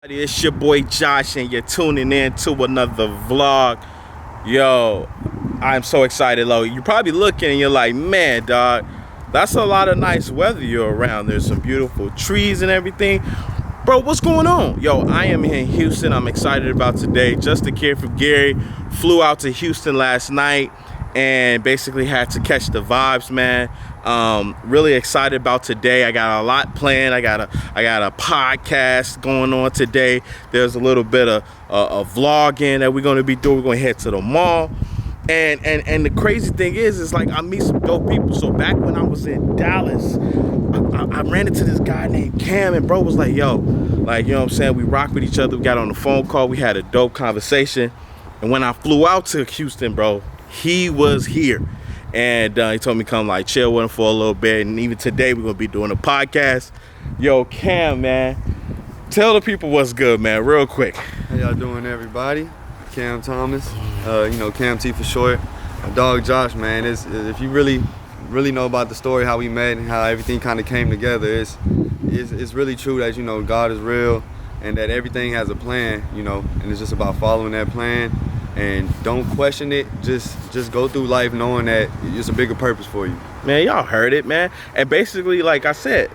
It's your boy Josh, and you're tuning in to another vlog. Yo, I'm so excited, Lo. You're probably looking and you're like, man, dog, that's a lot of nice weather you're around. There's some beautiful trees and everything. Bro, what's going on? Yo, I am here in Houston. I'm excited about today. Just a kid from Gary flew out to Houston last night and basically had to catch the vibes, man. Really excited about today. I got a lot planned. I got a podcast going on today. There's a little bit of vlogging that we're going to be doing. We're going to head to the mall. And the crazy thing is like I meet some dope people. So back when I was in Dallas, I ran into this guy named Cam, and bro was like, yo, like, you know what I'm saying? We rock with each other. We got on the phone call. We had a dope conversation. And when I flew out to Houston, bro, he was here. And he told me come like chill with him for a little bit. And even today we're gonna be doing a podcast. Yo, Cam, man, tell the people what's good, man, real quick. How y'all doing, everybody? Cam Thomas, Cam T for short. My dog Josh, man, if you really know about the story, how we met and how everything kind of came together, it's really true that, you know, God is real and that everything has a plan, you know, and it's just about following that plan. And don't question it. Just go through life knowing that it's a bigger purpose for you. Man, y'all heard it, man. And basically, like I said,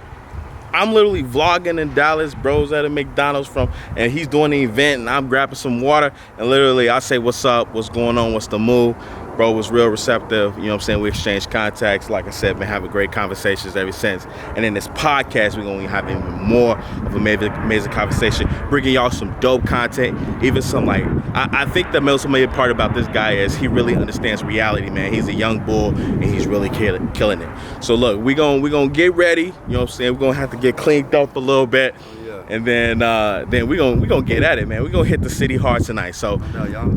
I'm literally vlogging in Dallas. Bro's at a McDonald's and he's doing the event, and I'm grabbing some water. And literally, I say, "What's up? What's going on? What's the move?" Bro was real receptive. You know what I'm saying? We exchanged contacts. Like I said, been having great conversations ever since. And in this podcast, we're going to have even more of an amazing conversation, bringing y'all some dope content. Even some, like, I think the most amazing part about this guy is he really understands reality, man. He's a young bull, and he's really killing it. So look, we're gonna get ready. You know what I'm saying? We're going to have to get cleaned up a little bit. Yeah. And then we're gonna get at it, man. We're going to hit the city hard tonight. So. No, y'all.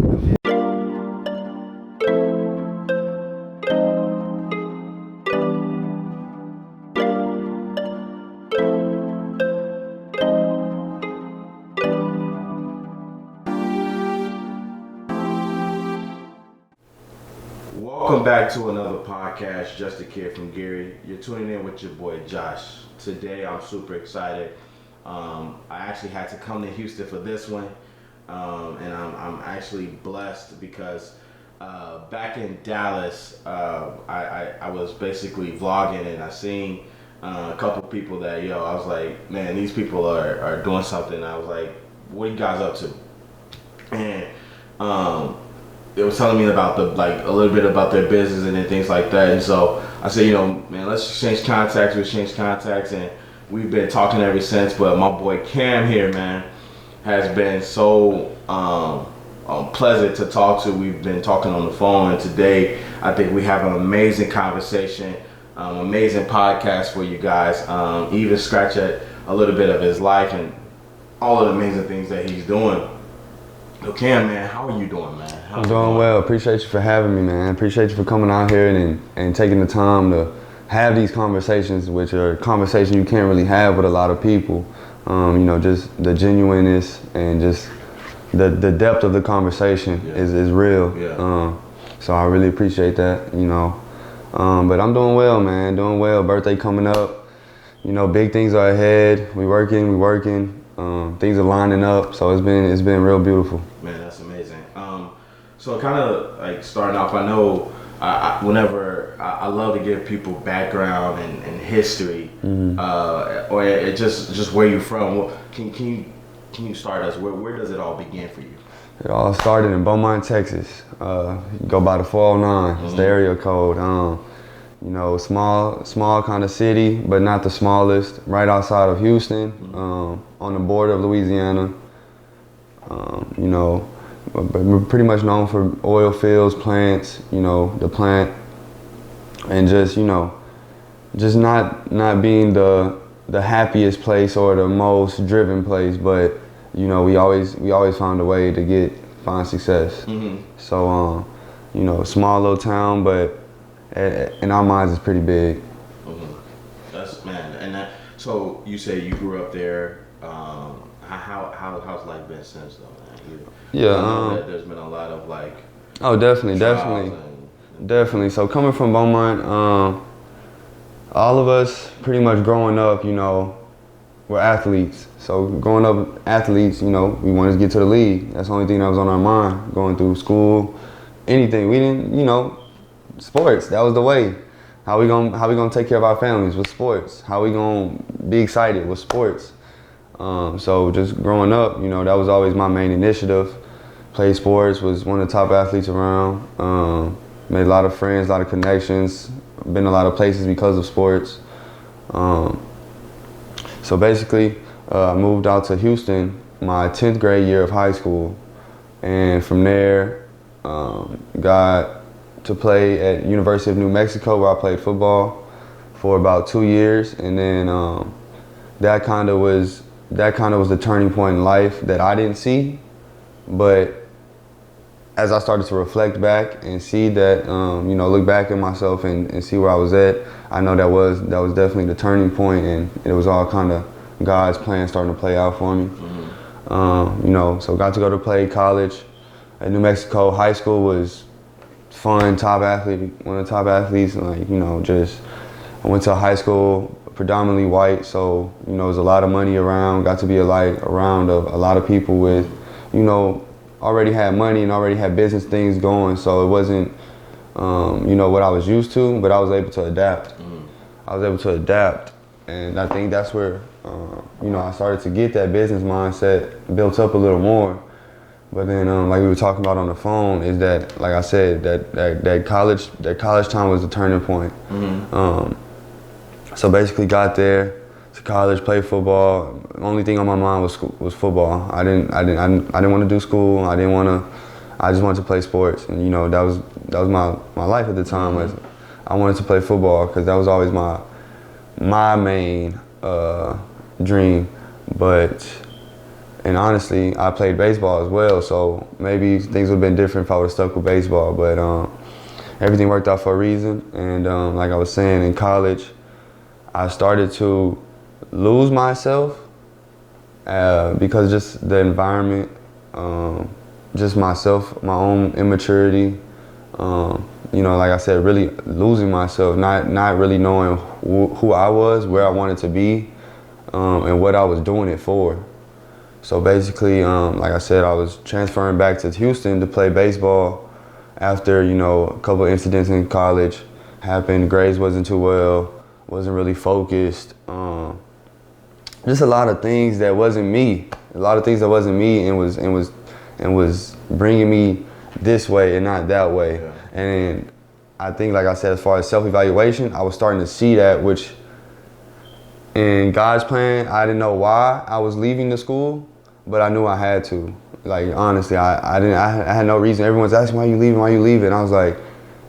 Welcome back to another podcast, Just a Kid from Gary. You're tuning in with your boy Josh. Today I'm super excited. I actually had to come to Houston for this one, and I'm actually blessed because back in Dallas, I was basically vlogging, and I seen a couple people that, I was like, man, these people are doing something. I was like, what are you guys up to? And they was telling me about a little bit about their business and then things like that. And so I said, man, let's exchange contacts. We exchanged contacts, and we've been talking ever since. But my boy Cam here, man, has been so pleasant to talk to. We've been talking on the phone, and today I think we have an amazing conversation, amazing podcast for you guys. Even scratch at a little bit of his life and all of the amazing things that he's doing. So Cam, man, how are you doing, man? I'm doing well. Appreciate you for having me, man. Appreciate you for coming out here and taking the time to have these conversations, which are conversations you can't really have with a lot of people. Just the genuineness and just the depth of the conversation is real. Yeah. So I really appreciate that, But I'm doing well, man. Doing well. Birthday coming up. Big things are ahead. We working. Things are lining up, so it's been real beautiful. Man, that's amazing. So kind of like starting off, I know whenever I love to give people background and history, or it just where you're from. Well, can you start us? Where does it all begin for you? It all started in Beaumont, Texas. Go by the 409. It's the area code. Small kind of city, but not the smallest. Right outside of Houston, on the border of Louisiana. We're pretty much known for oil fields, plants. The plant, and just not being the happiest place or the most driven place, but we always found a way to find success. So small little town, but in our minds, it's pretty big. That's, man, and that. So you say you grew up there. How's life been since though, man? There's been a lot of like. Oh, definitely. So coming from Beaumont, all of us pretty much growing up, we're athletes. So growing up athletes, you know, we wanted to get to the league. That's the only thing that was on our mind, going through school, anything. We didn't, you know, sports, that was the way. How we gonna take care of our families with sports? How we gonna be excited with sports? So just growing up, you know, that was always my main initiative. Played sports, was one of the top athletes around. Made a lot of friends, a lot of connections. Been a lot of places because of sports. So basically, I moved out to Houston my 10th grade year of high school. And from there, got to play at University of New Mexico, where I played football for about 2 years. And then that kind of was the turning point in life that I didn't see. But as I started to reflect back and see that, you know, look back at myself and see where I was at, I know that was definitely the turning point, and it was all kind of God's plan starting to play out for me. Mm-hmm. You know, so got to go to play college at New Mexico. High school was fun, top athlete, one of the top athletes. Like, you know, just I went to high school predominantly white, so, you know, there's a lot of money around. Got to be around a lot of people with, you know, already had money and already had business things going, so it wasn't, you know, what I was used to, but I was able to adapt. I was able to adapt, and I think that's where, you know, I started to get that business mindset built up a little more. But then, like we were talking about on the phone, is that, like I said, that college time was the turning point. Mm-hmm. So basically, got there to college, played football. The only thing on my mind was football. I didn't want to do school. I just wanted to play sports, and, you know, that was my life at the time. Was I wanted to play football because that was always my main dream. And honestly, I played baseball as well, so maybe things would have been different if I would have stuck with baseball. But everything worked out for a reason. And like I was saying, in college, I started to lose myself because just the environment, just myself, my own immaturity. You know, like I said, really losing myself, not really knowing who I was, where I wanted to be, and what I was doing it for. So basically, like I said, I was transferring back to Houston to play baseball after, you know, a couple of incidents in college happened. Grades wasn't too well, wasn't really focused. Just a lot of things that wasn't me. And was bringing me this way and not that way. Yeah. And I think, like I said, as far as self-evaluation, I was starting to see that, which in God's plan, I didn't know why I was leaving the school, but I knew I had to. Like, honestly, I had no reason. Everyone's asking, why you leaving? And I was like,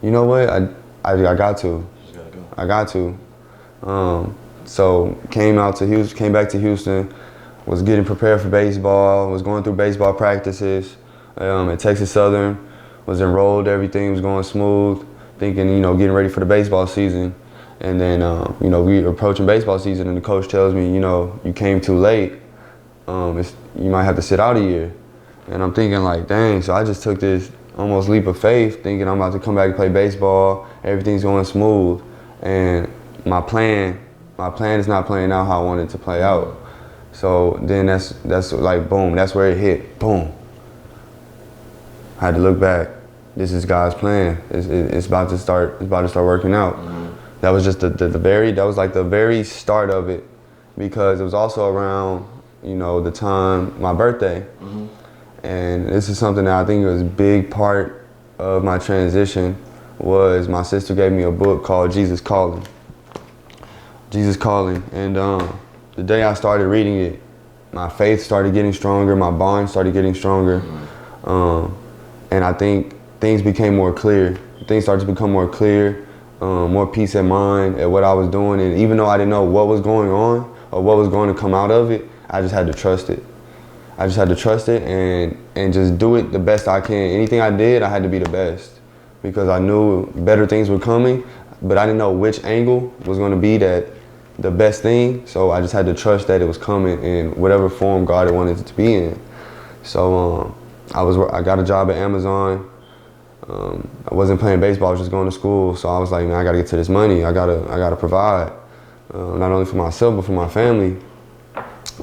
you know what? I got to. You gotta go. I got to. So came back to Houston, was getting prepared for baseball, was going through baseball practices at Texas Southern, was enrolled, everything was going smooth, thinking, you know, getting ready for the baseball season. And then, you know, we were approaching baseball season, and the coach tells me, you know, you came too late. You might have to sit out a year. And I'm thinking, like, dang, so I just took this almost leap of faith, thinking I'm about to come back and play baseball, everything's going smooth. And my plan is not playing out how I wanted it to play out. So then that's like, boom, that's where it hit, boom. I had to look back. This is God's plan. It's about to start working out. Mm-hmm. That was just that was like the very start of it, because it was also around, you know, the time, my birthday. Mm-hmm. And this is something that I think was a big part of my transition, was my sister gave me a book called Jesus Calling. And the day I started reading it, my faith started getting stronger, my bond started getting stronger. Mm-hmm. And I think things became more clear. Things started to become more clear, more peace of mind at what I was doing. And even though I didn't know what was going on or what was going to come out of it, I just had to trust it. I just had to trust it and just do it the best I can. Anything I did, I had to be the best, because I knew better things were coming, but I didn't know which angle was going to be the best thing. So I just had to trust that it was coming in whatever form God had wanted it to be in. So I got a job at Amazon. I wasn't playing baseball, I was just going to school. So I was like, man, I got to get to this money. I gotta provide, not only for myself, but for my family.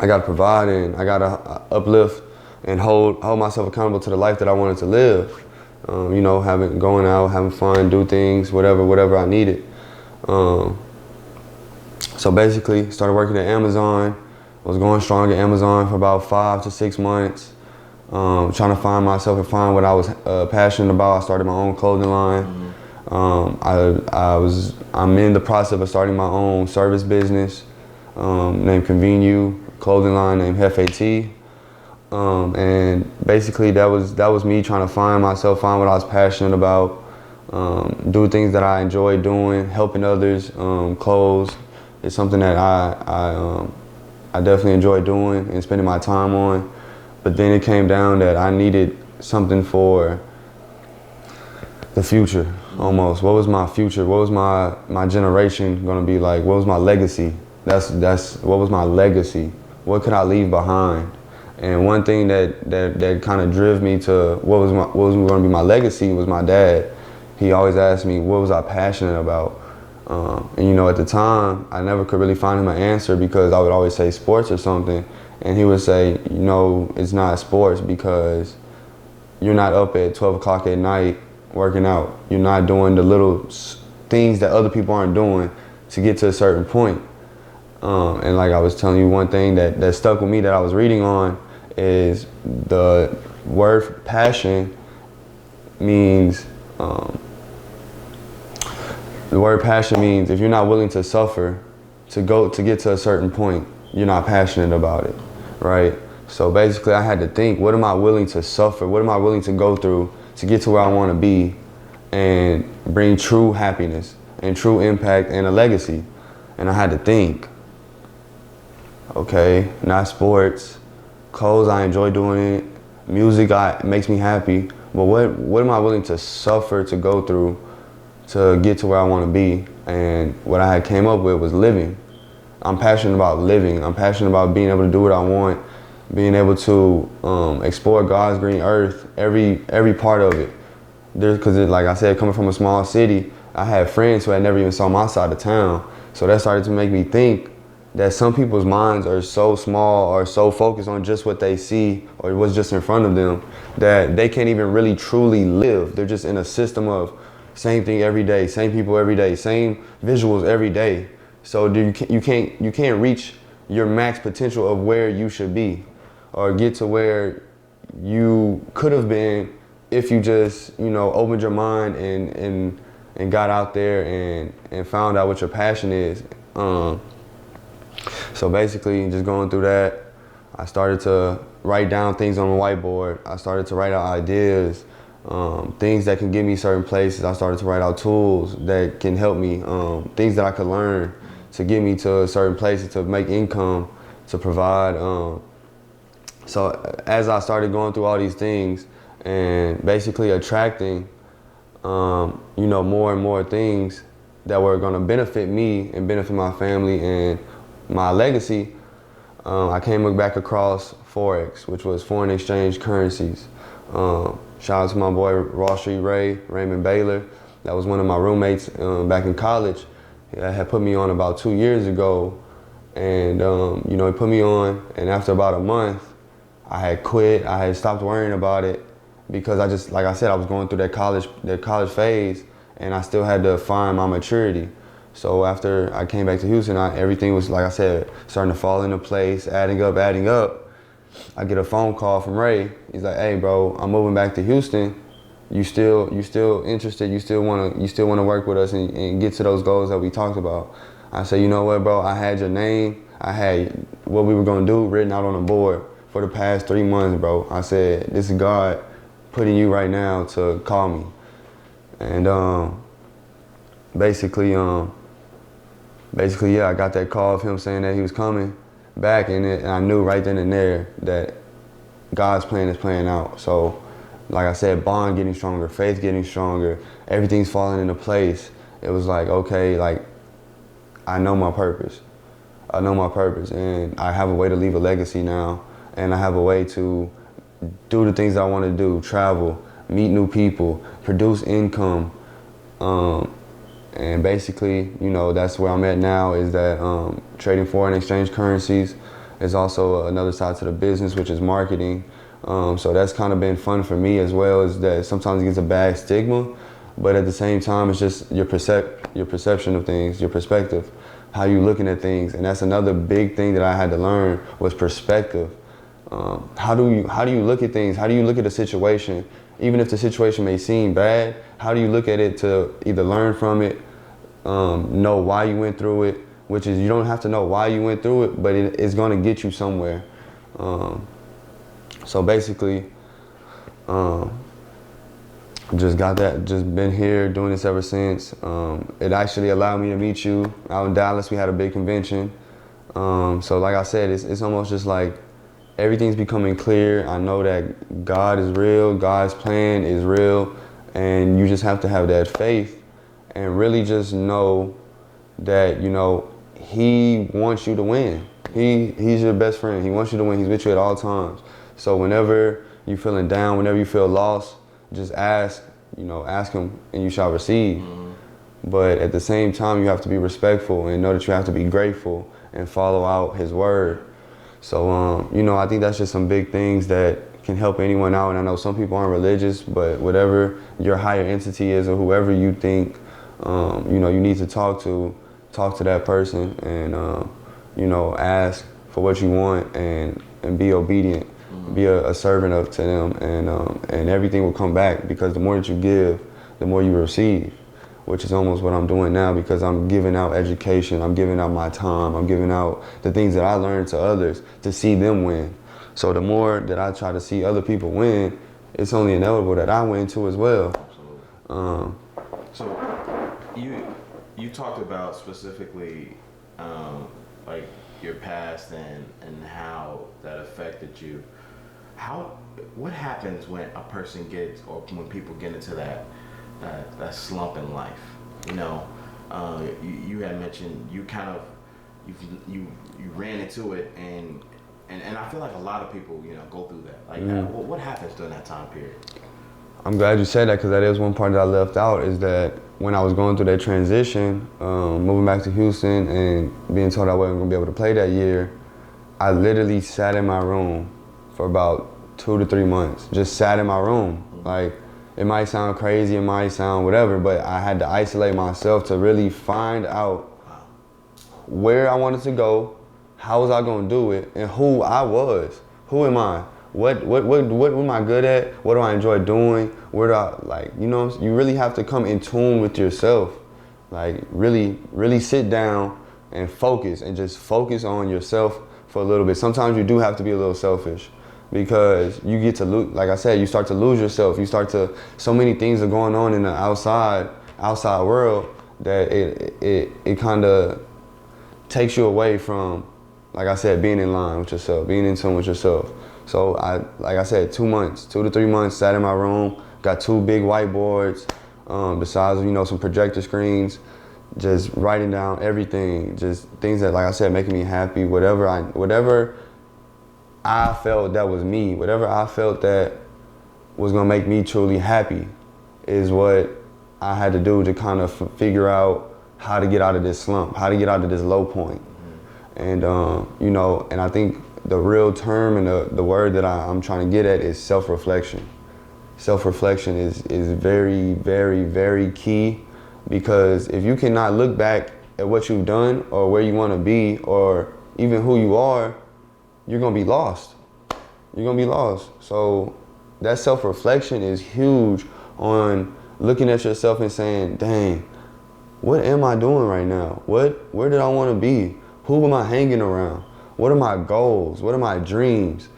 I gotta provide and I gotta uplift and hold myself accountable to the life that I wanted to live. You know, going out, having fun, do things, whatever I needed. So basically, started working at Amazon. Was going strong at Amazon for about 5 to 6 months. Trying to find myself and find what I was passionate about. I started my own clothing line. I'm in the process of starting my own service business named Convene, clothing line named FAT. And basically that was me trying to find myself, find what I was passionate about, do things that I enjoy doing, helping others. Clothes is something that I definitely enjoy doing and spending my time on. But then it came down that I needed something for the future, almost. What was my future? What was my generation gonna be like? What was my legacy? That's what was my legacy? What could I leave behind? And one thing that kind of drove me to what was going to be my legacy was my dad. He always asked me what was I passionate about, and you know, at the time I never could really find him an answer, because I would always say sports or something, and he would say, you know, it's not sports because you're not up at 12 o'clock at night working out. You're not doing the little things that other people aren't doing to get to a certain point. And like I was telling you, one thing that stuck with me that I was reading on is the word passion means, the word passion means if you're not willing to suffer to get to a certain point, you're not passionate about it, right? So basically I had to think, what am I willing to suffer? What am I willing to go through to get to where I want to be and bring true happiness and true impact and a legacy? And I had to think, okay, not sports, clothes, I enjoy doing it, music makes me happy, but what am I willing to suffer to go through to get to where I want to be? And what I had came up with was living. I'm passionate about living. I'm passionate about being able to do what I want, being able to explore God's green earth, every part of it. Because like I said, coming from a small city, I had friends who had never even saw my side of town. So that started to make me think that some people's minds are so small or so focused on just what they see or what's just in front of them that they can't even really truly live. They're just in a system of same thing every day, same people every day, same visuals every day. So you can't reach your max potential of where you should be or get to where you could have been if you just, you know, opened your mind and got out there and found out what your passion is. So basically, just going through that, I started to write down things on the whiteboard. I started to write out ideas, things that can get me certain places. I started to write out tools that can help me, things that I could learn to get me to certain places, to make income, to provide. So as I started going through all these things and basically attracting, you know, more and more things that were going to benefit me and benefit my family and my legacy, I came back across Forex, which was foreign exchange currencies. Shout out to my boy Wall Street Raymond Baylor. That was one of my roommates back in college. He had put me on about 2 years ago, and you know, he put me on, and after about a month, I had quit. I had stopped worrying about it because I just, like I said, I was going through that college phase, and I still had to find my maturity. So after I came back to Houston, everything was, like I said, starting to fall into place, adding up. I get a phone call from Ray. He's like, "Hey, bro, I'm moving back to Houston. You still interested? You still wanna work with us and get to those goals that we talked about?" I said, "You know what, bro? I had your name. I had what we were gonna do written out on the board for the past 3 months, bro." I said, "This is God putting you right now to call me." And basically, yeah, I got that call of him saying that he was coming back, and I knew right then and there that God's plan is playing out. So, like I said, bond getting stronger, faith getting stronger, everything's falling into place. It was like, okay, like, I know my purpose. And I have a way to leave a legacy now, and I have a way to do the things I want to do, travel, meet new people, produce income. And basically, you know, that's where I'm at now, is that trading foreign exchange currencies. There's also another side to the business, which is marketing. So that's kind of been fun for me as well, is that sometimes it gets a bad stigma, but at the same time, it's just your perception of things, your perspective, how you looking at things. And that's another big thing that I had to learn, was perspective. How do you look at things? How do you look at a situation? Even if the situation may seem bad, how do you look at it to either learn from it, know why you went through it, which is, you don't have to know why you went through it, but it's going to get you somewhere. So basically, just been here doing this ever since. It actually allowed me to meet you out in Dallas. We had a big convention. So like I said, it's almost just like everything's becoming clear. I know that God is real, God's plan is real, and you just have to have that faith and really just know that, you know, He wants you to win. He's your best friend. He wants you to win. He's with you at all times. So whenever you're feeling down, whenever you feel lost, just ask Him and you shall receive. Mm-hmm. But at the same time, you have to be respectful and know that you have to be grateful and follow out His word. So, you know, I think that's just some big things that can help anyone out. And I know some people aren't religious, but whatever your higher entity is, or whoever you think, you know, you need to talk to that person and, you know, ask for what you want and be obedient. Be a servant up to them, and everything will come back, because the more that you give, the more you receive, which is almost what I'm doing now, because I'm giving out education, I'm giving out my time, I'm giving out the things that I learned to others to see them win. So the more that I try to see other people win, it's only inevitable that I win too as well. So you talked about specifically like your past and how that affected you. What happens when a person gets, or when people get into that slump in life? You know, you had mentioned you ran into it, and I feel like a lot of people, you know, go through that. Like, what happens during that time period? I'm glad you said that, because that is one part that I left out, is that when I was going through that transition, moving back to Houston and being told I wasn't going to be able to play that year, I literally sat in my room for about 2 to 3 months. Just sat in my room. Like, it might sound crazy, it might sound whatever, but I had to isolate myself to really find out where I wanted to go, how was I going to do it, and who I was. Who am I? What am I good at? What do I enjoy doing? Where do I, like, you know, you really have to come in tune with yourself. Like, really sit down and focus, and just focus on yourself for a little bit. Sometimes you do have to be a little selfish, because you get to lose, like I said, you start to lose yourself. So many things are going on in the outside world that it kind of takes you away from, like I said, being in line with yourself, being in tune with yourself. So like I said, 2 to 3 months, sat in my room, got 2 big whiteboards, besides, you know, some projector screens, just writing down everything, just things that, like I said, making me happy, whatever I felt that was me, whatever I felt that was gonna make me truly happy, is what I had to do to kind of figure out how to get out of this slump, how to get out of this low point. And, you know, and I think the real term and the word that I'm trying to get at is self-reflection. Self-reflection is very, very, very key, because if you cannot look back at what you've done or where you want to be or even who you are, you're going to be lost. You're going to be lost. So that self-reflection is huge, on looking at yourself and saying, dang, what am I doing right now? Where did I want to be? Who am I hanging around? What are my goals? What are my dreams?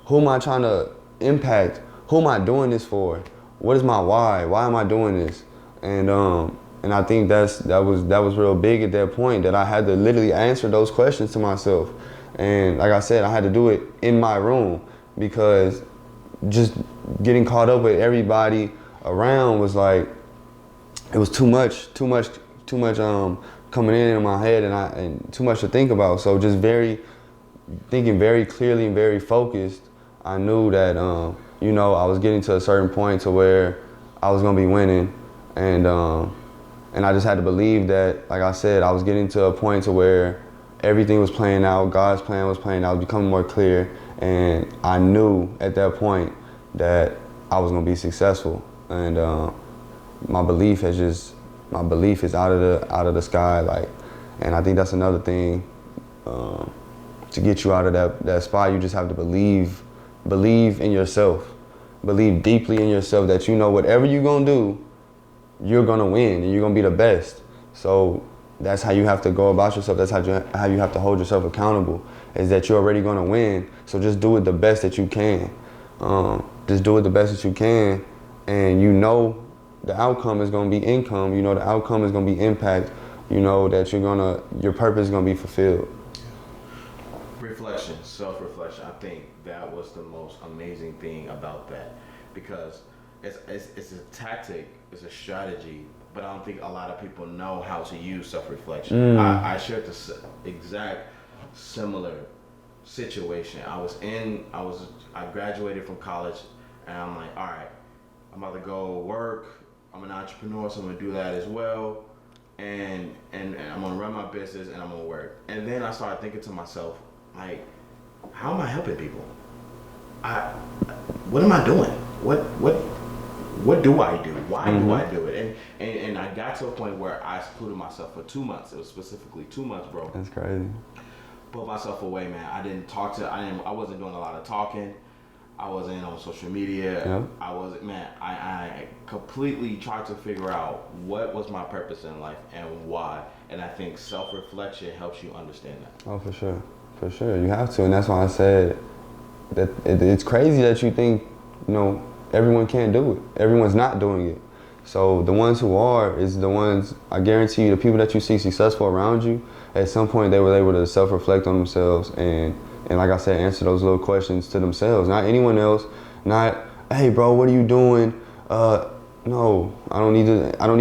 Who am I trying to impact? Who am I doing this for? What is my why? Why am I doing this? And I think that was real big at that point, that I had to literally answer those questions to myself. And like I said, I had to do it in my room, because just getting caught up with everybody around was like, it was too much coming in my head, and too much to think about. So just thinking very clearly and very focused, I knew that you know, I was getting to a certain point to where I was gonna be winning, and I just had to believe that, like I said, I was getting to a point to where everything was playing out. God's plan was playing out. It was becoming more clear, and I knew at that point that I was gonna be successful. And my belief is out of the sky. Like, and I think that's another thing to get you out of that spot. You just have to believe in yourself, believe deeply in yourself that you know whatever you're gonna do, you're gonna win and you're gonna be the best. So that's how you have to go about yourself. That's how you have to hold yourself accountable, is that you're already gonna win. So just do it the best that you can. Just do it the best that you can, and you know the outcome is gonna be income. You know the outcome is gonna be impact. You know that your purpose is gonna be fulfilled. Reflection, self-reflection. I think that was the most amazing thing about that, because it's a tactic, it's a strategy, but I don't think a lot of people know how to use self-reflection. I shared this exact similar situation. I graduated from college, and I'm like, all right, I'm about to go work. I'm an entrepreneur, so I'm gonna do that as well, and I'm gonna run my business and I'm gonna work. And then I started thinking to myself, like, how am I helping people? What am I doing? What do I do? Why do I do it? And I got to a point where I secluded myself for 2 months. It was specifically 2 months, bro. That's crazy. Put myself away, man. I wasn't doing a lot of talking. I wasn't on social media. Yep. I completely tried to figure out what was my purpose in life and why. And I think self-reflection helps you understand that. Oh, for sure. For sure. You have to. And that's why I said that it's crazy that you think, everyone can't do it. Everyone's not doing it. So the ones who are is the ones, I guarantee you, the people that you see successful around you, at some point they were able to self-reflect on themselves and like I said, answer those little questions to themselves, not anyone else. Not, hey bro, what are you doing? No, I don't need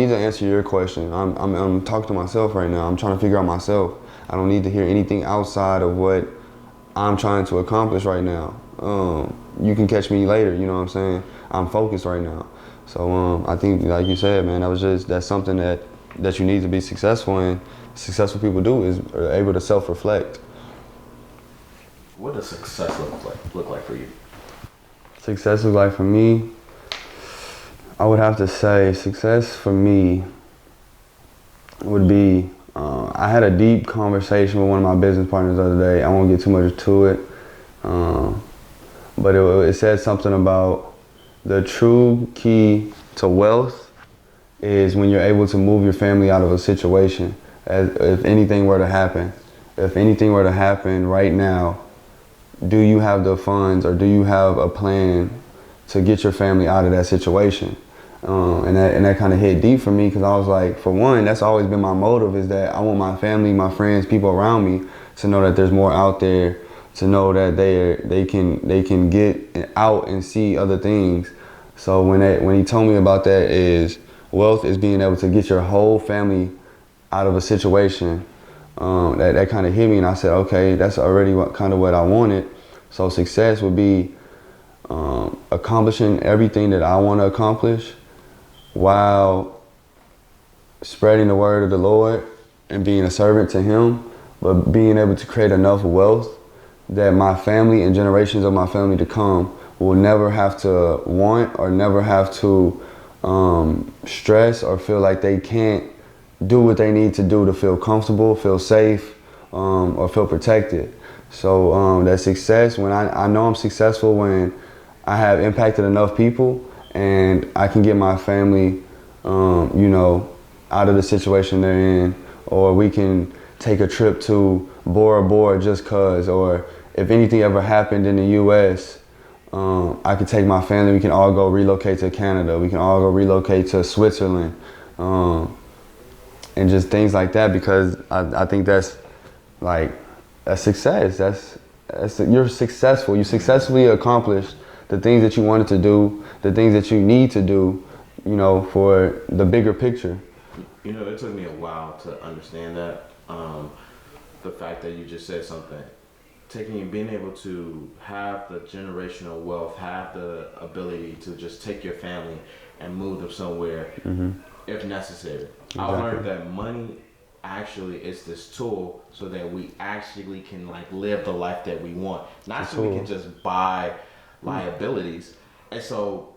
to answer your question. I'm talking to myself right now. I'm trying to figure out myself. I don't need to hear anything outside of what I'm trying to accomplish right now. You can catch me later, you know what I'm saying? I'm focused right now. So I think, like you said, man, that's something that you need to be successful in. Successful people are able to self-reflect. What does success look like for you? Success looks like for me, I would have to say success for me would be, I had a deep conversation with one of my business partners the other day. I won't get too much to it, but it said something about the true key to wealth is when you're able to move your family out of a situation. If anything were to happen right now, do you have the funds or do you have a plan to get your family out of that situation? And that kind of hit deep for me, because I was like, for one, that's always been my motive, is that I want my family, my friends, people around me to know that there's more out there, to know that they can get out and see other things. So when he told me about that, is wealth is being able to get your whole family out of a situation, that kind of hit me, and I said, okay, that's already what I wanted. So success would be accomplishing everything that I want to accomplish while spreading the word of the Lord and being a servant to Him, but being able to create enough wealth that my family and generations of my family to come will never have to want or never have to stress or feel like they can't do what they need to do to feel comfortable, feel safe, or feel protected. So that success, when I know I'm successful when I have impacted enough people and I can get my family, out of the situation they're in, or we can take a trip to Bora Bora just cause, or if anything ever happened in the U.S., I could take my family, we can all go relocate to Canada, we can all go relocate to Switzerland, and just things like that, because I think that's success. You're successful. You successfully accomplished the things that you wanted to do, the things that you need to do, for the bigger picture. It took me a while to understand that. The fact that you just said something, being able to have the generational wealth, have the ability to just take your family and move them somewhere if necessary. Exactly. I learned that money actually it's this tool so that we actually can like live the life that we want, not so we can just buy liabilities. And so,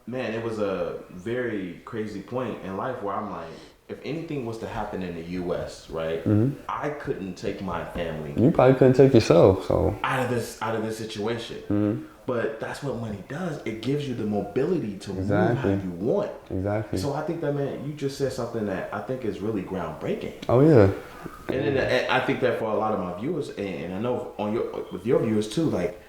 man, it was a very crazy point in life where I'm like, if anything was to happen in the U.S., right, I couldn't take my family. You probably couldn't take yourself, so out of this situation. But that's what money does. It gives you the mobility to move how you want. Exactly. So I think that, man, you just said something that I think is really groundbreaking. Oh yeah. And I think that for a lot of my viewers, and I know with your viewers too, like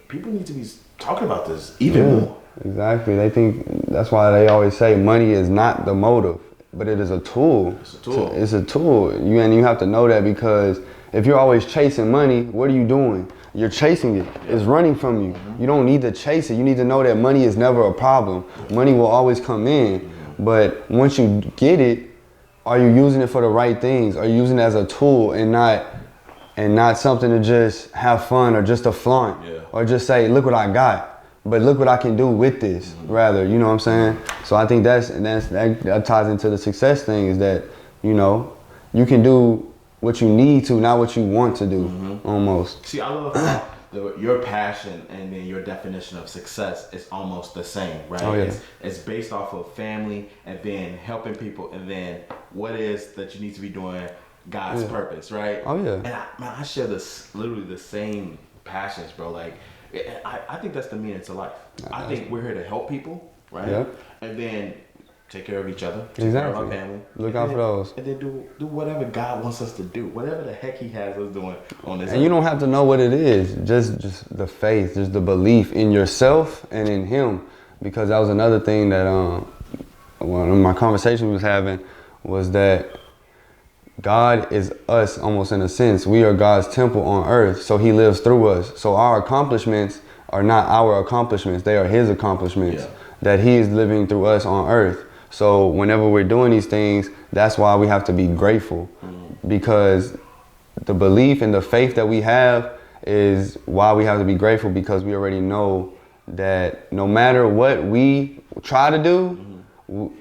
people need to be talking about this even more. Exactly. They think that's why they always say money is not the motive, but it is a tool. It's a tool. It's a tool. And you have to know that, because if you're always chasing money, what are you doing? You're chasing it. It's running from you. You don't need to chase it. You need to know that money is never a problem. Money will always come in. But once you get it, are you using it for the right things? Are you using it as a tool and not something to just have fun or just to flaunt or just say, look what I got, but look what I can do with this rather, you know what I'm saying? So I think that ties into the success thing, is that, you know, you can do what you need to, not what you want to do, almost. See, I love how your passion and then your definition of success is almost the same, right? Oh, yeah. It's based off of family and then helping people and then what is that you need to be doing God's purpose, right? Oh, yeah. And I share literally the same passions, bro. Like, I think that's the meaning to life. I think we're here to help people, right? Yeah. And then take care of each other, take care of our family. Look out for those. And then do whatever God wants us to do, whatever the heck He has us doing on this. And you don't have to know what it is, just the faith, just the belief in yourself and in Him. Because that was another thing that one of my conversations we was having was that God is us, almost in a sense. We are God's temple on earth, so He lives through us. So our accomplishments are not our accomplishments, they are His accomplishments, that He is living through us on earth. So whenever we're doing these things, that's why we have to be grateful, because the belief and the faith that we have is why we have to be grateful, because we already know that no matter what we try to do,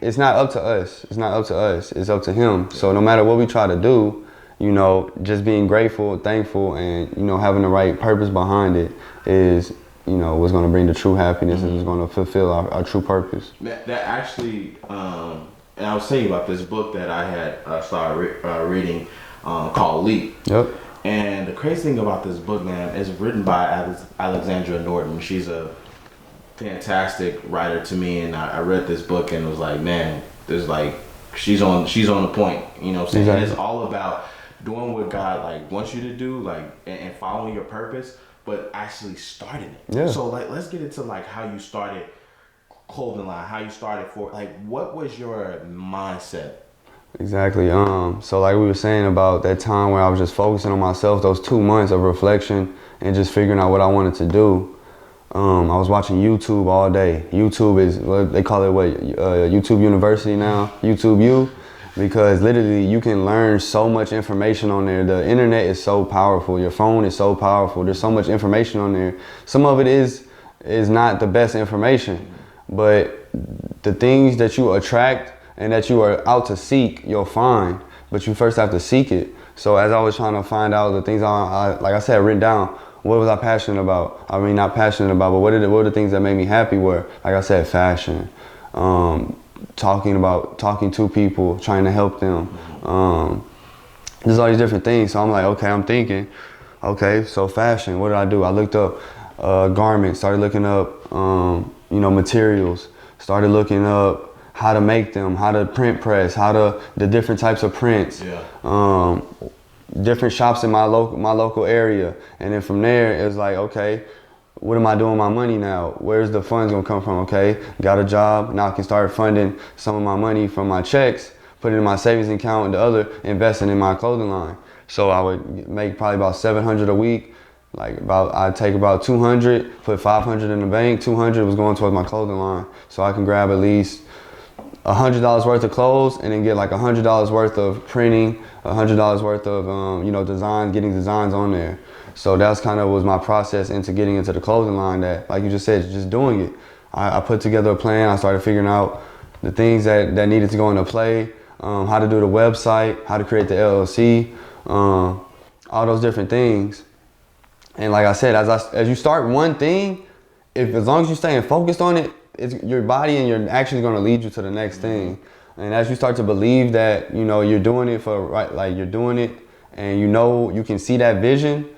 it's not up to us. It's not up to us. It's up to Him. So no matter what we try to do, you know, just being grateful, thankful, and, you know, having the right purpose behind it is, you know, what's going to bring the true happiness and is going to fulfill our true purpose. That actually, and I was telling you about this book that I had started reading called Leap. Yep. And the crazy thing about this book, man, is written by Alexandra Norton. She's a fantastic writer to me, and I read this book and was like, man, there's like, she's on the point, you know what I'm saying? Exactly. It's all about doing what God like wants you to do, like, and following your purpose, but actually starting it. Yeah. So like, let's get into like how you started clothing line, how you started like, what was your mindset? Exactly. So like we were saying about that time where I was just focusing on myself, those 2 months of reflection and just figuring out what I wanted to do. I was watching YouTube all day. YouTube is, they call it YouTube University now, YouTube U, because literally you can learn so much information on there. The internet is so powerful. Your phone is so powerful. There's so much information on there. Some of it is not the best information, but the things that you attract and that you are out to seek, you'll find, but you first have to seek it. So as I was trying to find out the things like I said, written down, what was I passionate about? I mean, not passionate about, but what were the things that made me happy were, like I said, fashion, talking to people, trying to help them. There's all these different things. So I'm like, okay, I'm thinking, okay, so fashion, what did I do? I looked up garments, started looking up, materials, started looking up how to make them, how to print press, the different types of prints. Yeah. Different shops in my local area, and then from there it was like, okay, what am I doing with my money now? Where's the funds gonna come from? Okay, got a job, now I can start funding some of my money from my checks, put it in my savings account, and the other investing in my clothing line. So I would make probably about $700 a week. I'd take about 200, put 500 in the bank, 200 was going towards my clothing line, so I can grab at least $100 worth of clothes and then get like $100 worth of printing, $100 worth of design, getting designs on there. So that's kind of was my process into getting into the clothing line, that, like you just said, just doing it. I put together a plan. I started figuring out the things that needed to go into play, how to do the website, how to create the LLC, all those different things. And like I said, as you start one thing, as long as you're staying focused on it, your body and your action is going to lead you to the next thing. And as you start to believe that, you know, you're doing it for right, like you're doing it, and you know you can see that vision,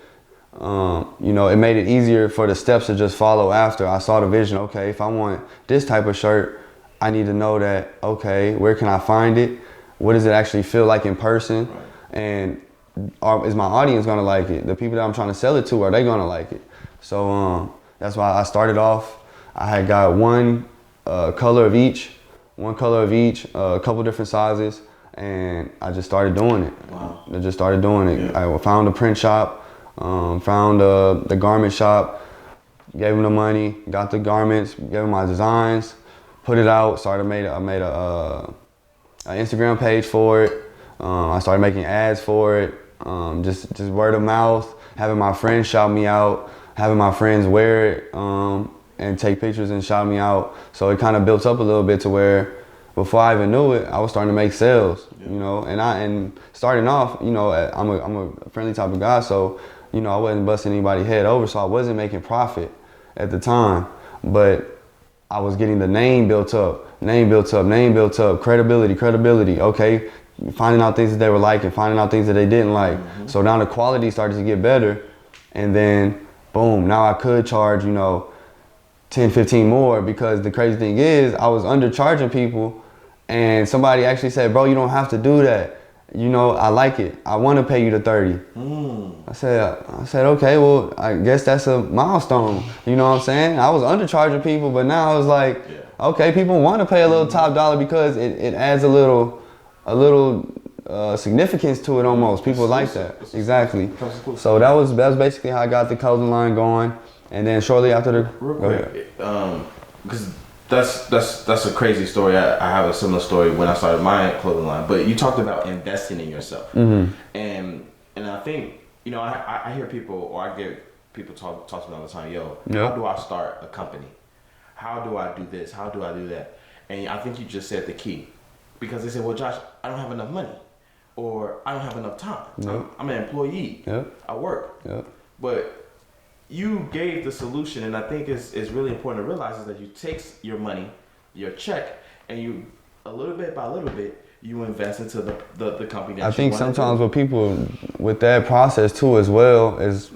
you know, it made it easier for the steps to just follow after. I saw the vision. Okay, if I want this type of shirt, I need to know that, okay, where can I find it? What does it actually feel like in person? Right. And is my audience gonna like it? The people that I'm trying to sell it to, are they gonna like it? So that's why I started off. I had got one color of each, a couple different sizes, and I just started doing it. Wow. I just started doing it. Yeah. I found a print shop, found the garment shop, gave them the money, got the garments, gave them my designs, put it out. I made a Instagram page for it. I started making ads for it. Just word of mouth, having my friends shout me out, having my friends wear it and take pictures and shout me out. So it kind of built up a little bit to where before I even knew it, I was starting to make sales, you know. And starting off, you know, I'm a friendly type of guy, so you know I wasn't busting anybody head over, so I wasn't making profit at the time, but I was getting the name built up, credibility. Okay, finding out things that they were liking, finding out things that they didn't like. So now the quality started to get better, and then boom, now I could charge, you know, 10, 15 more, because the crazy thing is I was undercharging people, and somebody actually said, bro, you don't have to do that. You know, I like it. I want to pay you the 30. I said, okay, well, I guess that's a milestone. You know what I'm saying? I was undercharging people, but now I was like, okay, people want to pay a little top dollar because it adds a little significance to it almost. People like that. Exactly. So that was basically how I got the clothing line going. And then shortly after the... Real quick, because that's a crazy story. I have a similar story when I started my clothing line. But you talked about investing in yourself. And I think, you know, I hear people, or I get people talk to me all the time, yo, how do I start a company? How do I do this? How do I do that? And I think you just said the key. Because they said, well, Josh, I don't have enough money. Or I don't have enough time. I'm an employee. I work. But you gave the solution, and I think it's really important to realize is that you take your money, your check, and you, a little bit by little bit, you invest into the company that I think sometimes with people, with that process too as well, is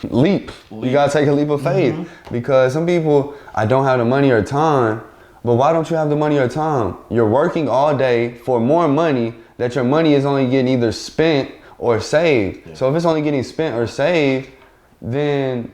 leap. You gotta take a leap of faith. Because some people, I don't have the money or time, but why don't you have the money or time? You're working all day for more money that your money is only getting either spent or saved. So if it's only getting spent or saved, then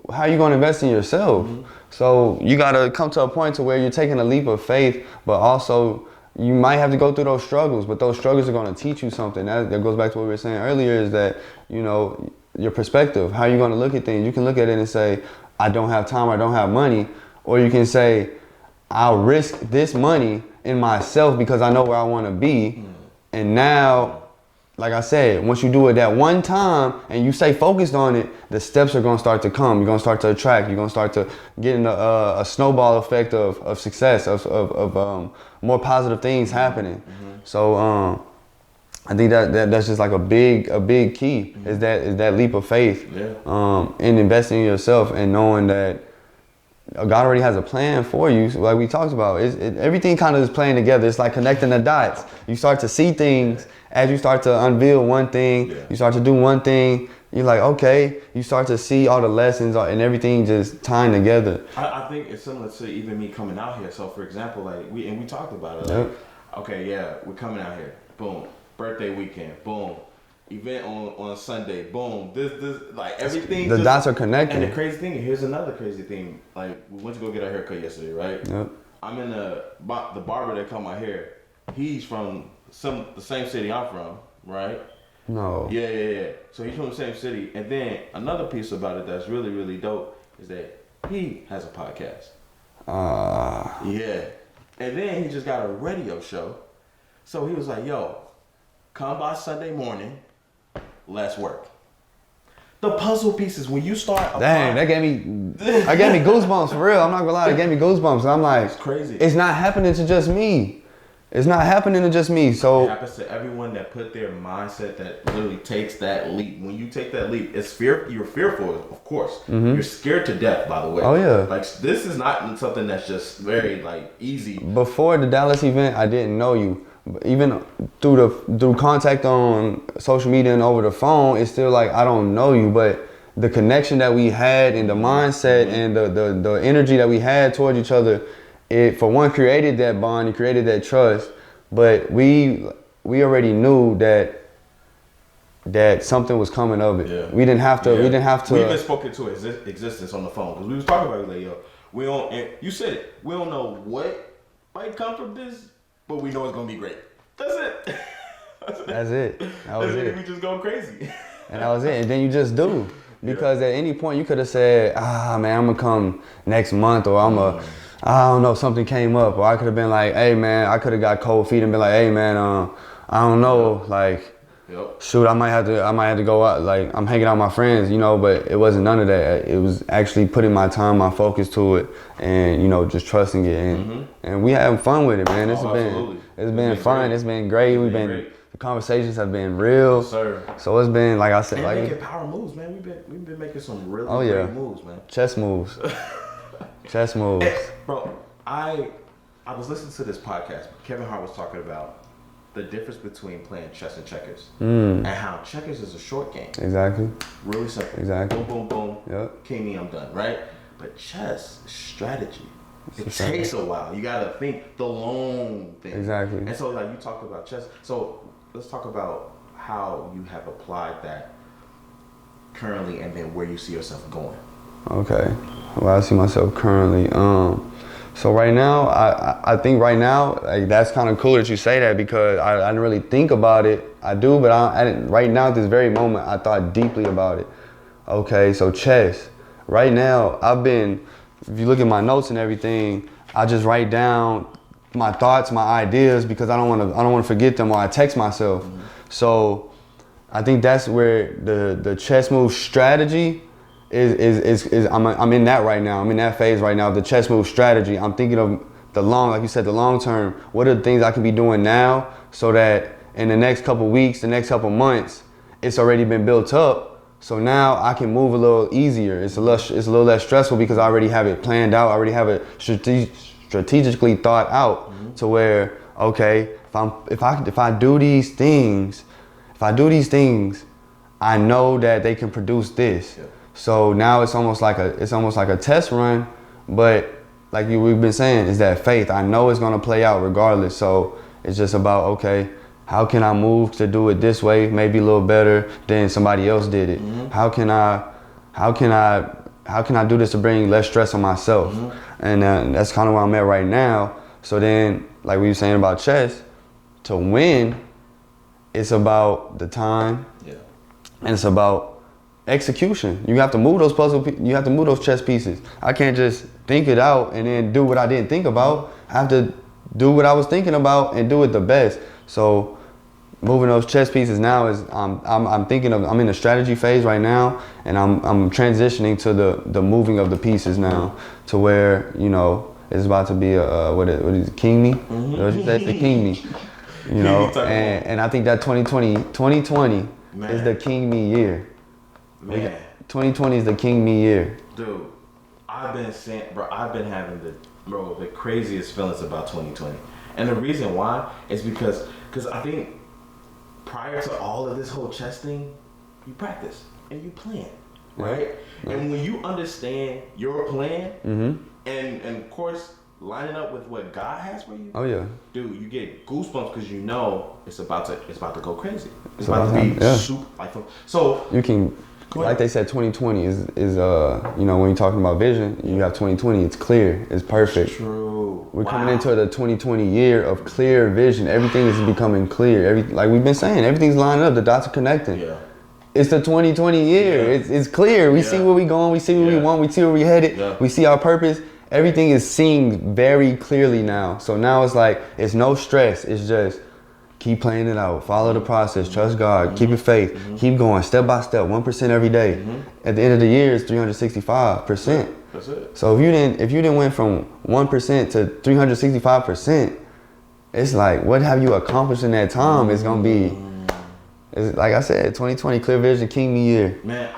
how are you going to invest in yourself? So you got to come to a point to where you're taking a leap of faith, but also you might have to go through those struggles, but those struggles are going to teach you something. That goes back to what we were saying earlier, is that, you know, your perspective, how you're going to look at things. You can look at it and say, I don't have time, I don't have money. Or you can say, I'll risk this money in myself because I know where I want to be. And now, like I said, once you do it that one time and you stay focused on it, the steps are going to start to come. You're going to start to attract. You're going to start to get in a snowball effect of success, of more positive things happening. So I think that's just like a big key is that leap of faith in investing in yourself and knowing that God already has a plan for you. Like we talked about, everything kind of is playing together. It's like connecting the dots. You start to see things as you start to unveil one thing. You start to do one thing. You're like, okay. You start to see all the lessons and everything just tying together. I think it's similar to even me coming out here. So for example, like we talked about it. Like, okay, yeah, we're coming out here. Boom. Birthday weekend. Boom. Event on Sunday, boom. This like everything. The dots are connected. And the crazy thing, here's another crazy thing. Like we went to go get our haircut yesterday, right? I'm in the barber that cut my hair. He's from the same city I'm from, right? No. Yeah. So he's from the same city. And then another piece about it that's really, really dope is that he has a podcast. Yeah. And then he just got a radio show. So he was like, yo, come by Sunday morning. Let's work. The puzzle pieces, when you start dang, that gave me goosebumps for real. I'm not gonna lie, it gave me goosebumps. I'm like, it's crazy. It's not happening to just me. It's not happening to just me. So it happens to everyone that put their mindset that literally takes that leap. When you take that leap, it's fear. You're fearful, of course. You're scared to death, by the way. Oh yeah. Like this is not something that's just very like easy. Before the Dallas event, I didn't know you. Even through contact on social media and over the phone, it's still like I don't know you, but the connection that we had and the mindset and the energy that we had towards each other, it for one created that bond, it created that trust. But we already knew that something was coming of it. Yeah. We didn't have to. Yeah. We didn't have to. We even spoke into existence on the phone because we was talking about it like, yo, we don't. And you said it. We don't know what might come from this, but we know it's gonna be great. That's it. That's it. That was it. We just go crazy. And that was it. And then you just do. Because at any point you could have said, man, I'm gonna come next month, or I don't know, something came up, or I could have been like, hey man, I could have got cold feet and been like, hey man, I don't know, like, shoot, I might have to go out, like, I'm hanging out with my friends, but it wasn't none of that. It was actually putting my time, my focus to it, and just trusting it, and we having fun with it, man. It's been fun. Great. It's been great. The conversations have been real. Yes, sir. So it's been, like I said, and like making power moves, man. We've been making some really great moves, man. Chess moves. Chess moves. Bro, I was listening to this podcast. Kevin Hart was talking about the difference between playing chess and checkers, and how checkers is a short game. Exactly. Really simple. Exactly. Boom, boom, boom. Yep. King me, I'm done. Right. But chess is strategy. It takes a while. You gotta think the long thing. Exactly. And so, like, you talked about chess. So let's talk about how you have applied that currently, and then where you see yourself going. Okay. Well, I see myself currently. So right now, I think right now, like, that's kind of cool that you say that, because I didn't really think about it. I do, but I didn't. Right now, at this very moment, I thought deeply about it. Okay, so chess. Right now, if you look at my notes and everything, I just write down my thoughts, my ideas, because I don't want to forget them, or I text myself. So I think that's where the chess move strategy is I'm in that right now. I'm in that phase right now. The chess move strategy. I'm thinking of like you said, the long term. What are the things I can be doing now so that in the next couple weeks, the next couple months, it's already been built up. So now I can move a little easier. It's a little less stressful because I already have it planned out. I already have it strategically thought out to where, okay, if I do these things, I know that they can produce this. Yeah. So now it's almost like a test run, but like we've been saying, is that faith. I know it's gonna play out regardless. So it's just about, okay, how can I move to do it this way, maybe a little better than somebody else did it? How can I do this to bring less stress on myself? And that's kind of where I'm at right now. So then, like we were saying about chess, to win, it's about the time, and it's about execution. You have to move those you have to move those chess pieces. I can't just think it out and then do what I didn't think about. I have to do what I was thinking about and do it the best. So moving those chess pieces now is I'm thinking of, I'm in the strategy phase right now, and I'm transitioning to the moving of the pieces now, to where it's about to be what is it, king me? What you say? It's the king me. And I think that 2020 is the king me year. Man, 2020 is the king me year. Dude, I've been having the craziest feelings about 2020, and the reason why is because I think prior to all of this whole chess thing, you practice and you plan, right? And when you understand your plan, and of course lining up with what God has for you, oh yeah, dude, you get goosebumps because you know it's about to go crazy. It's about to be super like so. You can. Like they said, 2020 is when you're talking about vision, you have 2020, it's clear, it's perfect. True. We're coming into the 2020 year of clear vision. Everything is becoming clear. Like we've been saying, everything's lining up, the dots are connecting. Yeah. It's the 2020 year. Yeah. It's clear. We see where we're going, we see what we want, we see where we're headed, we see our purpose. Everything is seen very clearly now. So now it's like, it's no stress, it's just keep playing it out. Follow the process. Trust God. Keep your faith. Keep going step by step, 1% every day. At the end of the year, it's 365%. That's it. So if you didn't went from 1% to 365%, it's like, what have you accomplished in that time? It's gonna be, it's, like I said, 2020 clear vision, king me year. Man,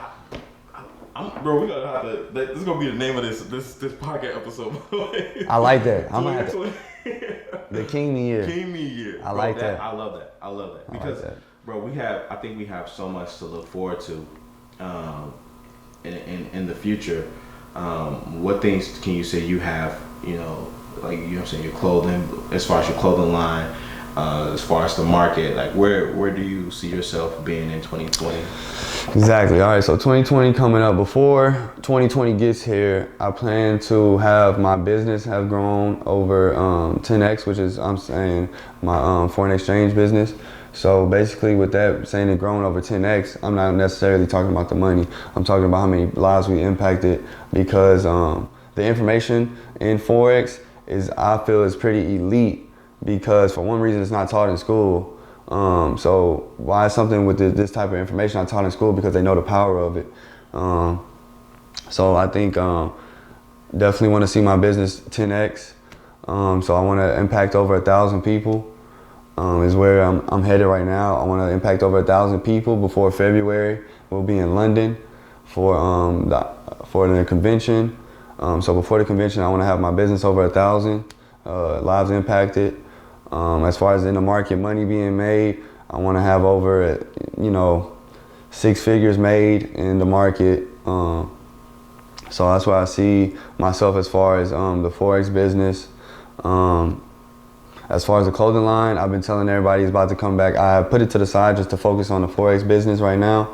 bro, we gotta have to. This is gonna be the name of this podcast episode. I like that. I'm gonna have to. The king me year. King me year. I like that. I love that. Because, bro, I think we have so much to look forward to, in the future. What things can you say you have? You know, like, you know what I'm saying, your clothing, as far as your clothing line. As far as the market, like where do you see yourself being in 2020? Exactly. All right. So 2020 coming up. Before 2020 gets here, I plan to have my business have grown over 10x, which is, I'm saying, my foreign exchange business. So basically, with that saying it grown over 10x, I'm not necessarily talking about the money. I'm talking about how many lives we impacted, because the information in forex I feel is pretty elite. Because for one reason, it's not taught in school. So why is something with this type of information not taught in school? Because they know the power of it. So I think definitely want to see my business 10x. So I want to impact over 1,000 people. Is where I'm headed right now. I want to impact over 1,000 people before February. We'll be in London for the convention. So before the convention, I want to have my business over 1,000 lives impacted. As far as in the market, money being made, I want to have over, 6 figures made in the market. So that's where I see myself as far as the Forex business. As far as the clothing line, I've been telling everybody it's about to come back. I put it to the side just to focus on the Forex business right now.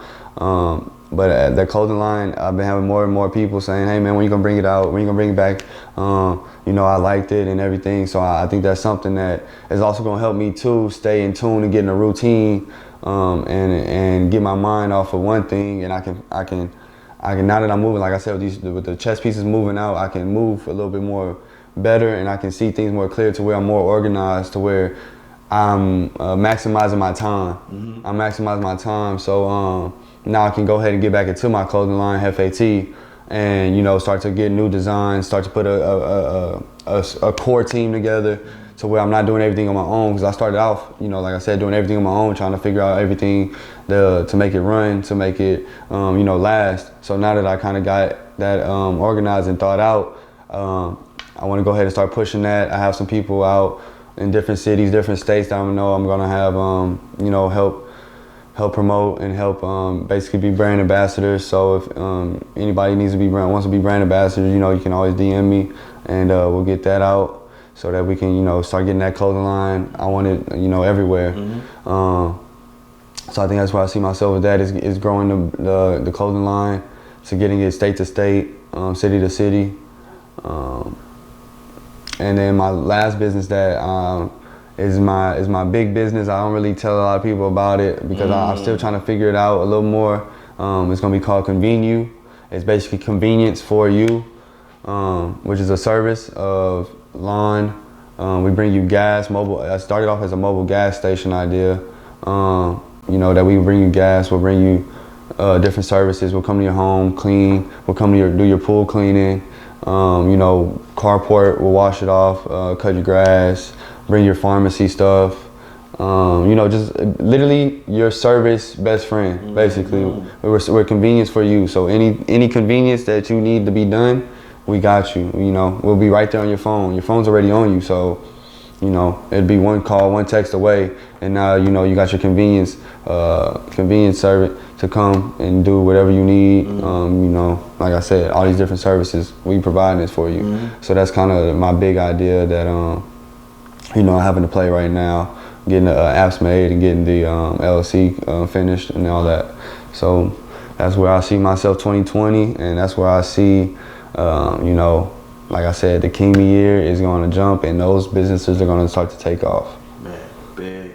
But at the clothing line, I've been having more and more people saying, hey man, when you gonna bring it out? When you gonna bring it back? I liked it and everything. So I think that's something that is also gonna help me too, stay in tune and get in a routine, and get my mind off of one thing. And I can now that I'm moving, like I said, with the chess pieces moving out, I can move a little bit more better, and I can see things more clear to where I'm more organized, to where I'm maximizing my time. Mm-hmm. I'm maximizing my time. So now I can go ahead and get back into my clothing line, FAT, and start to get new designs, start to put a core team together, to where I'm not doing everything on my own. Because I started off, like I said, doing everything on my own, trying to figure out everything to make it run, to make it last. So now that I kind of got that organized and thought out, I want to go ahead and start pushing that. I have some people out in different cities, different states that I know I'm gonna have help promote and help basically be brand ambassadors. So if anybody wants to be brand ambassadors, you can always DM me, and we'll get that out so that we can start getting that clothing line. I want it everywhere. Mm-hmm. So I think that's where I see myself with that, is growing the clothing line, to getting it state to state, city to city. And then my last business that is my big business. I don't really tell a lot of people about it because I'm still trying to figure it out a little more. It's gonna be called Convenue. It's basically convenience for you, which is a service of lawn. We bring you gas, mobile. I started off as a mobile gas station idea. That we bring you gas, we'll bring you different services. We'll come to your home, clean. We'll come to do your pool cleaning. Carport, we'll wash it off, cut your grass, bring your pharmacy stuff. Just literally your service best friend, basically. We're convenience for you. So any convenience that you need to be done, we got you. We'll be right there on your phone. Your phone's already on you, so it'd be one call, one text away, and now you got your convenience servant to come and do whatever you need. Like I said, all these different services, we providing this for you. Mm-hmm. So that's kind of my big idea that I'm having to play right now, getting the apps made and getting the LLC finished and all that. So that's where I see myself 2020, and that's where I see like I said, the King year is going to jump, and those businesses are going to start to take off. Man, big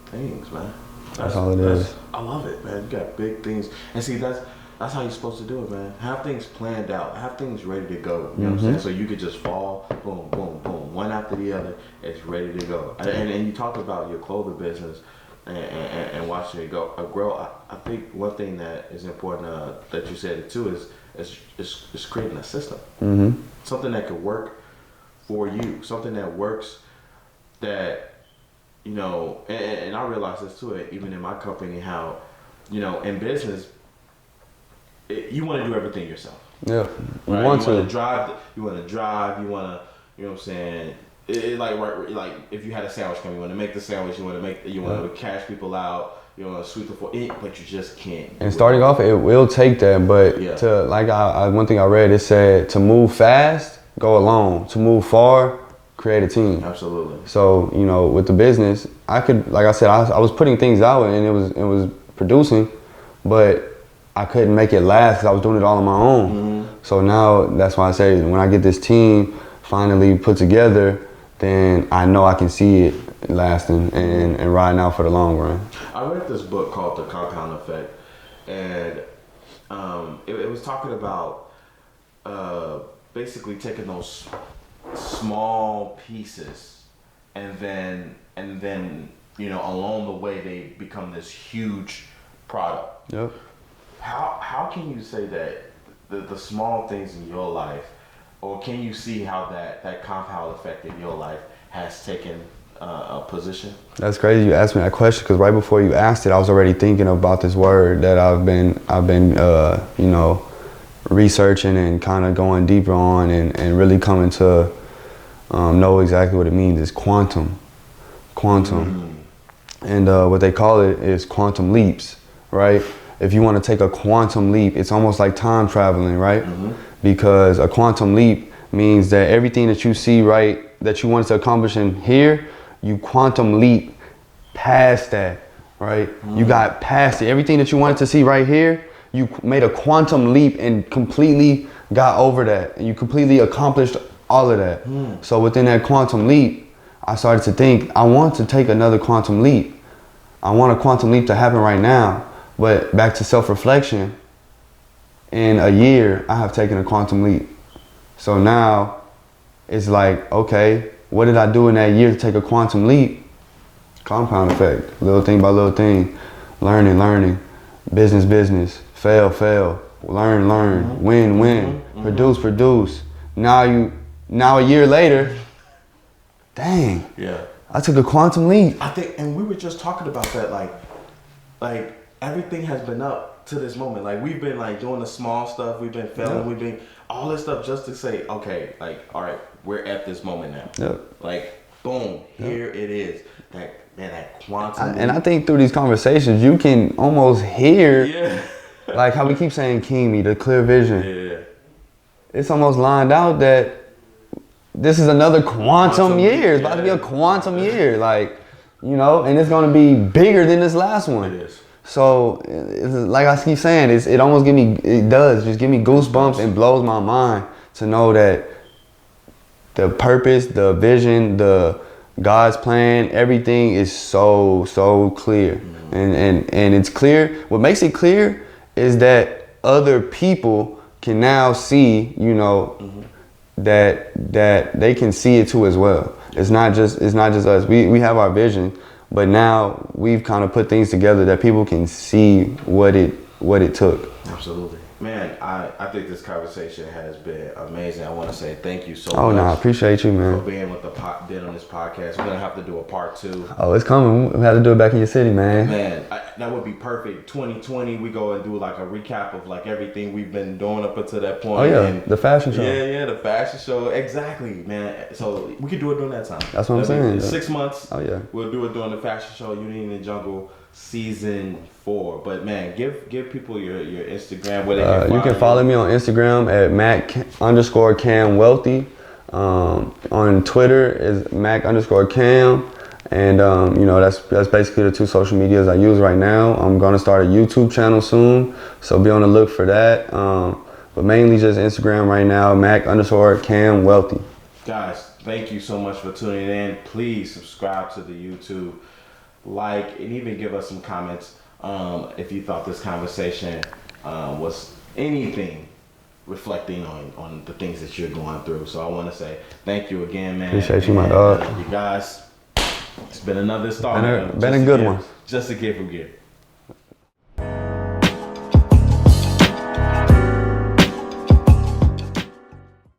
things, man. That's all it is. I love it, man. You got big things. And see, that's how you're supposed to do it, man. Have things planned out. Have things ready to go. You know what I'm saying? So you could just fall, boom, boom, boom. One after the other, it's ready to go. And you talk about your clothing business and watching it grow. I think one thing that is important that you said it too is creating a system. Mm-hmm. Something that could work for you. Something that works that, you know, and I realize this too, even in my company, how, you know, in business, you want to do everything yourself. Yeah, right? You want to drive. You want to, you know what I'm saying? Like if you had a sandwich company, you want to make the sandwich, you want to cash people out, you want to sweep the floor, but you just can't. And starting off, it will take that, but to like one thing I read, it said to move fast, go alone. To move far, create a team. Absolutely. So, you know, with the business, I could, like I said, I was putting things out and it was producing, but I couldn't make it last because I was doing it all on my own. Mm-hmm. So now that's why I say when I get this team finally put together, then I know I can see it lasting and riding out for the long run. I read this book called The Compound Effect, and it was talking about basically taking those small pieces and then you know, along the way they become this huge product. Yep. How can you say that the small things in your life, or can you see how that compound effect in your life has taken a position? That's crazy you asked me that question, because right before you asked it, I was already thinking about this word that I've been you know, researching and kind of going deeper on and really coming to know exactly what it means. It's quantum. And what they call it is quantum leaps, right? If you want to take a quantum leap, it's almost like time traveling, right? Mm-hmm. Because a quantum leap means that everything that you see, right, that you wanted to accomplish in here, you quantum leap past that, right? Mm-hmm. You got past it. Everything that you wanted to see right here, you made a quantum leap and completely got over that. And you completely accomplished all of that. Mm. So within that quantum leap, I started to think, I want to take another quantum leap. I want a quantum leap to happen right now. But back to self-reflection, in a year, I have taken a quantum leap. So now it's like, okay, what did I do in that year to take a quantum leap? Compound effect, little thing by little thing, learning, business, fail, learn, mm-hmm. win, mm-hmm. produce. Now a year later, dang, yeah, I took a quantum leap. I think, and we were just talking about that, like everything has been up to this moment. Like we've been like doing the small stuff, we've been failing, yep. We've been all this stuff just to say, okay, like, all right, we're at this moment now. Yep. Like, boom, here it is. That quantum. And I think through these conversations, you can almost hear, like how we keep saying Kimi, the clear vision. Yeah. It's almost lined out that this is another quantum year. It's about to be a quantum year, like, you know, and it's going to be bigger than this last one. It is. So, like I keep saying, it almost just give me goosebumps and blows my mind to know that the purpose, the vision, the God's plan, everything is so clear. Mm-hmm. And it's clear. What makes it clear is that other people can now see, you know, mm-hmm. that they can see it too as well. It's not just us. We have our vision. But now we've kind of put things together that people can see what it took. Absolutely. Man, I think this conversation has been amazing. I want to say thank you so much. Oh, no, I appreciate you, man. For being with being on this podcast. We're going to have to do a part 2. Oh, it's coming. We have to do it back in your city, man. Man, that would be perfect. 2020, we go and do like a recap of like everything we've been doing up until that point. Oh, yeah, and the fashion show. Yeah, the fashion show. Exactly, man. So we could do it during that time. That's what I'm saying. 6 months. Oh, yeah. We'll do it during the fashion show, Unity in the Jungle, season 4. But man, give people your Instagram where they can follow you can follow me on Instagram at Mac_CamWealthy. On Twitter is Mac_Cam. And you know, that's basically the 2 social medias I use right now. I'm gonna start a YouTube channel soon, so be on the look for that. But mainly just Instagram right now, Mac_CamWealthy. Guys, thank you so much for tuning in. Please subscribe to the YouTube, like, and even give us some comments if you thought this conversation was anything reflecting on the things that you're going through. So I want to say thank you again, man. Appreciate you, my dog. You guys, it's been another installment. Been a good one. Just a kid from Gear.